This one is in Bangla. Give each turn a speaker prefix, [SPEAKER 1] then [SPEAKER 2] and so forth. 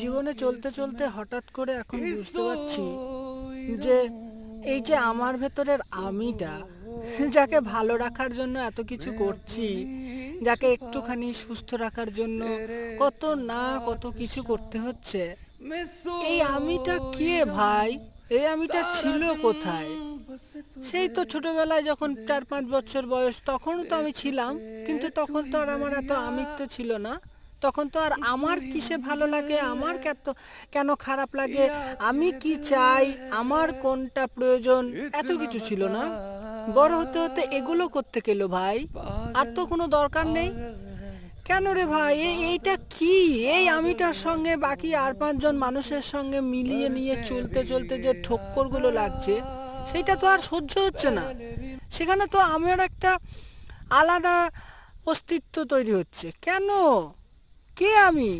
[SPEAKER 1] জীবনে চলতে চলতে হঠাৎ করে এখন বুঝতে পারছি যে এই যে আমার ভেতরের আমিটা, যাকে ভালো রাখার জন্য এত কিছু করছি, যাকে একটুখানি সুস্থ রাখার জন্য কত কিছু করতে হচ্ছে, এই আমিটা কে ভাই? এই আমিটা ছিল কোথায়? সেই তো ছোটবেলায় যখন 4-5 বছর বয়স, তখনও তো আমি ছিলাম, কিন্তু তখন তো আর আমার এত আমিত্ব ছিল না। তখন তো আর আমার কিসে ভালো লাগে, আমার কেন খারাপ লাগে, আমি কি চাই, আমার কোনটা প্রয়োজন, এত কিছু ছিল না। বড় হতে হতে এগুলো করতে গেলো ভাই, আর তো কোনো দরকার নেই। কেন রে ভাই? এইটা কি? এই আমিটার সঙ্গে বাকি আর 5জন মানুষের সঙ্গে মিলিয়ে নিয়ে চলতে চলতে যে ঠক্করগুলো লাগছে, সেটা তো আর সহ্য হচ্ছে না। সেখানে তো আমার একটা আলাদা অস্তিত্ব তৈরি হচ্ছে। কেন? কে আমি?